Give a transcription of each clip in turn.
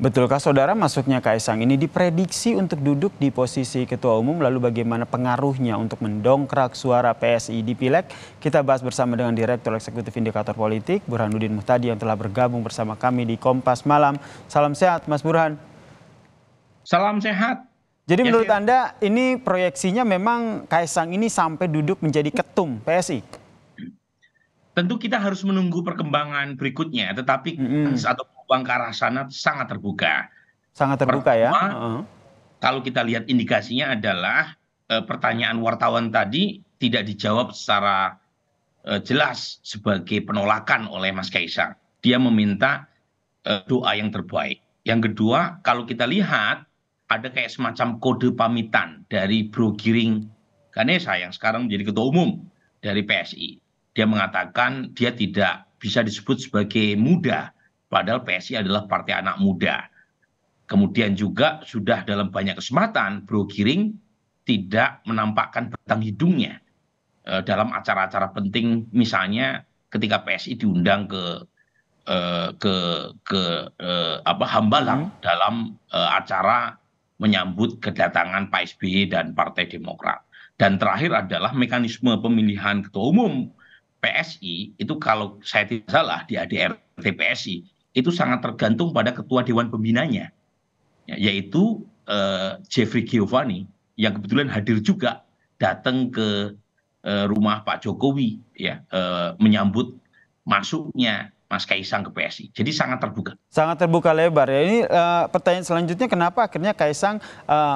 Betulkah saudara masuknya Kaisang ini diprediksi untuk duduk di posisi ketua umum, lalu bagaimana pengaruhnya untuk mendongkrak suara PSI di Pileg? Kita bahas bersama dengan Direktur Eksekutif Indikator Politik Burhanuddin Muhtadi yang telah bergabung bersama kami di Kompas Malam. Salam sehat Mas Burhan. Salam sehat. Jadi Ya, menurut Anda ini proyeksinya memang Kaisang ini sampai duduk menjadi ketum PSI? tentu kita harus menunggu perkembangan berikutnya, tetapi atau peluang ke arah sana sangat terbuka. Sangat terbuka ya? Pertama, kalau kita lihat indikasinya adalah pertanyaan wartawan tadi tidak dijawab secara jelas sebagai penolakan oleh Mas Kaisang. Dia meminta doa yang terbaik. Yang kedua, kalau kita lihat ada kayak semacam kode pamitan dari Bro Giring Ganesa yang sekarang menjadi ketua umum dari PSI. Dia mengatakan dia tidak bisa disebut sebagai muda, padahal PSI adalah partai anak muda. Kemudian juga sudah dalam banyak kesempatan Bro Giring tidak menampakkan batang hidungnya dalam acara-acara penting, misalnya ketika PSI diundang ke Hambalang dalam acara menyambut kedatangan Pak SBY dan Partai Demokrat. Dan terakhir adalah mekanisme pemilihan ketua umum PSI itu kalau saya tidak salah di ADRT PSI itu sangat tergantung pada ketua dewan pembinanya, yaitu Jeffrey Giovanni yang kebetulan hadir juga datang ke rumah Pak Jokowi ya, menyambut masuknya Mas Kaisang ke PSI. Jadi sangat terbuka. Sangat terbuka lebar ya. Ini pertanyaan selanjutnya, kenapa akhirnya Kaisang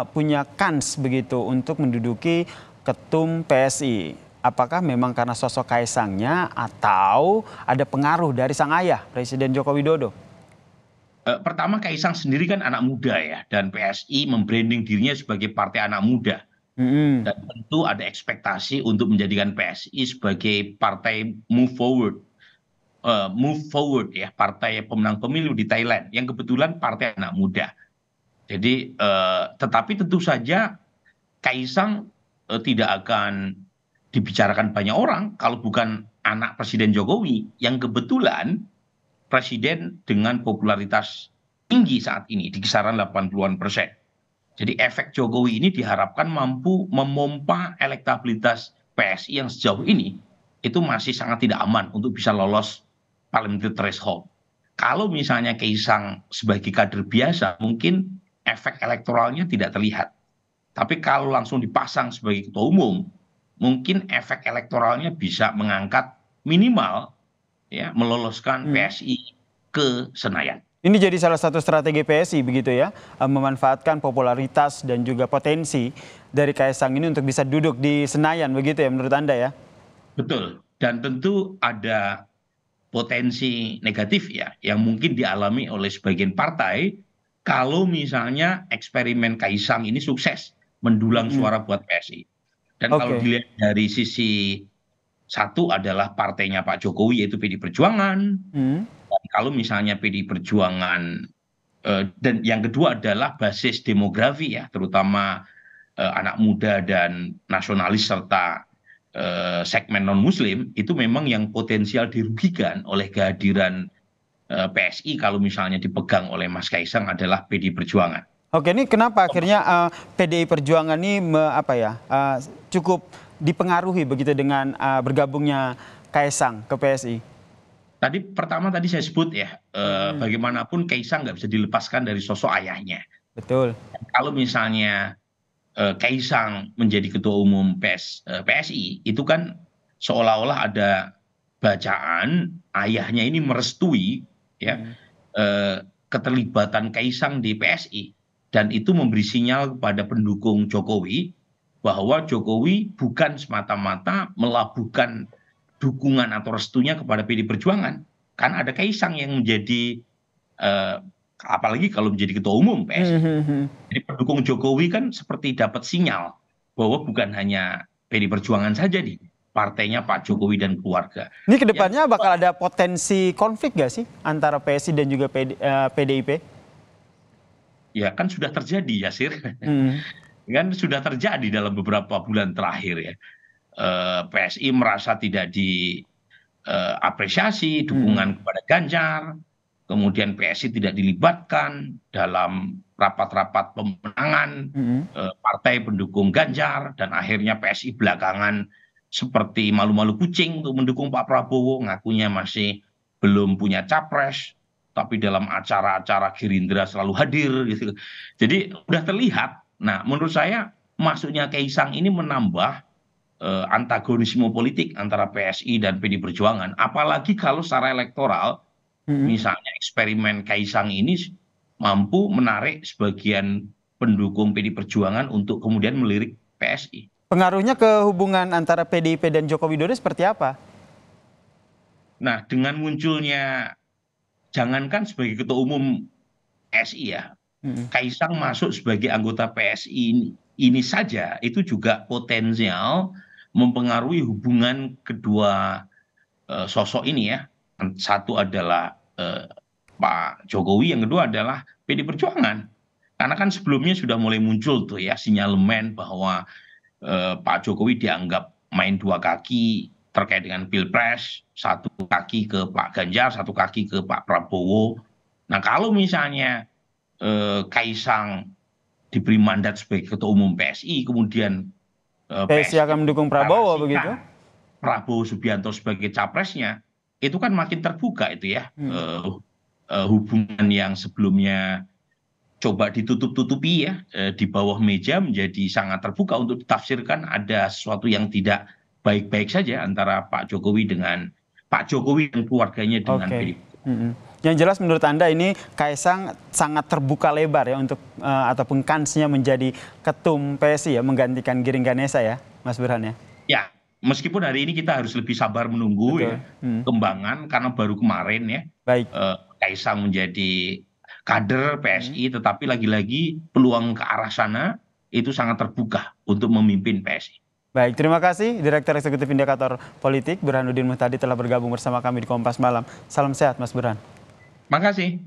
punya kans begitu untuk menduduki ketum PSI? Apakah memang karena sosok Kaisangnya atau ada pengaruh dari sang ayah Presiden Joko Widodo? Pertama, Kaisang sendiri kan anak muda ya, dan PSI membranding dirinya sebagai partai anak muda. Dan tentu ada ekspektasi untuk menjadikan PSI sebagai partai move forward ya, partai pemenang pemilu di Thailand yang kebetulan partai anak muda. Jadi tetapi tentu saja Kaisang tidak akan dibicarakan banyak orang kalau bukan anak Presiden Jokowi yang kebetulan presiden dengan popularitas tinggi saat ini di kisaran 80-an%. Jadi efek Jokowi ini diharapkan mampu memompa elektabilitas PSI yang sejauh ini itu masih sangat tidak aman untuk bisa lolos parliamentary threshold. Kalau misalnya Kaisang sebagai kader biasa, mungkin efek elektoralnya tidak terlihat. Tapi kalau langsung dipasang sebagai ketua umum, mungkin efek elektoralnya bisa mengangkat minimal ya meloloskan PSI ke Senayan. Ini jadi salah satu strategi PSI begitu ya, memanfaatkan popularitas dan juga potensi dari Kaisang ini untuk bisa duduk di Senayan begitu ya menurut Anda ya? Betul. Dan tentu ada potensi negatif ya yang mungkin dialami oleh sebagian partai kalau misalnya eksperimen Kaisang ini sukses mendulang suara buat PSI. Dan kalau Oke. dilihat dari sisi satu adalah partainya Pak Jokowi yaitu PD Perjuangan. Dan kalau misalnya PD Perjuangan dan yang kedua adalah basis demografi ya, terutama anak muda dan nasionalis serta segmen non-Muslim itu memang yang potensial dirugikan oleh kehadiran PSI kalau misalnya dipegang oleh Mas Kaisang adalah PD Perjuangan. Oke, ini kenapa akhirnya PDI Perjuangan ini cukup dipengaruhi begitu dengan bergabungnya Kaisang ke PSI? Pertama tadi saya sebut ya, bagaimanapun Kaisang nggak bisa dilepaskan dari sosok ayahnya. Betul. Kalau misalnya Kaisang menjadi ketua umum PSI, itu kan seolah-olah ada bacaan ayahnya ini merestui ya keterlibatan Kaisang di PSI, dan itu memberi sinyal kepada pendukung Jokowi bahwa Jokowi bukan semata-mata melabuhkan dukungan atau restunya kepada PD Perjuangan, kan ada Kaisang yang menjadi apalagi kalau menjadi ketua umum PSI. Jadi pendukung Jokowi kan seperti dapat sinyal bahwa bukan hanya PD Perjuangan saja nih, partainya Pak Jokowi dan keluarga. Ini kedepannya bakal ada potensi konflik gak sih antara PSI dan juga PDIP? Ya kan sudah terjadi ya Sir. Kan sudah terjadi dalam beberapa bulan terakhir ya. PSI merasa tidak diapresiasi dukungan kepada Ganjar. kemudian PSI tidak dilibatkan dalam rapat-rapat pemenangan partai pendukung Ganjar, dan akhirnya PSI belakangan seperti malu-malu kucing untuk mendukung Pak Prabowo, ngakunya masih belum punya capres, tapi dalam acara-acara Gerindra selalu hadir gitu. Jadi udah terlihat. Nah, menurut saya masuknya Kaisang ini menambah antagonisme politik antara PSI dan PD Perjuangan. Apalagi kalau secara elektoral, misalnya eksperimen Kaisang ini mampu menarik sebagian pendukung PD Perjuangan untuk kemudian melirik PSI. Pengaruhnya ke hubungan antara PDIP dan Joko Widodo seperti apa? Nah, dengan munculnya, jangankan sebagai ketua umum PSI ya, Kaisang masuk sebagai anggota PSI ini saja itu juga potensial mempengaruhi hubungan kedua sosok ini ya. Satu adalah Pak Jokowi, yang kedua adalah PD Perjuangan. Karena kan sebelumnya sudah mulai muncul tuh ya sinyalemen bahwa Pak Jokowi dianggap main dua kaki terkait dengan Pilpres, satu kaki ke Pak Ganjar, satu kaki ke Pak Prabowo. Nah, kalau misalnya Kaisang diberi mandat sebagai ketua umum PSI, kemudian PSI akan mendukung Prabowo begitu? Prabowo Subianto sebagai capresnya, itu kan makin terbuka itu ya. Hubungan yang sebelumnya coba ditutup-tutupi ya di bawah meja menjadi sangat terbuka untuk ditafsirkan ada sesuatu yang tidak baik-baik saja antara Pak Jokowi dan keluarganya dengan PDIP. Yang jelas menurut Anda ini Kaisang sangat terbuka lebar ya untuk ataupun kansnya menjadi ketum PSI ya, menggantikan Giring Ganesa ya, Mas Burhan ya? Ya, meskipun hari ini kita harus lebih sabar menunggu ya kembangan, karena baru kemarin ya Kaisang menjadi kader PSI, tetapi lagi-lagi peluang ke arah sana itu sangat terbuka untuk memimpin PSI. Baik, terima kasih Direktur Eksekutif Indikator Politik Burhanuddin Muhtadi telah bergabung bersama kami di Kompas Malam. Salam sehat Mas Burhan. Makasih.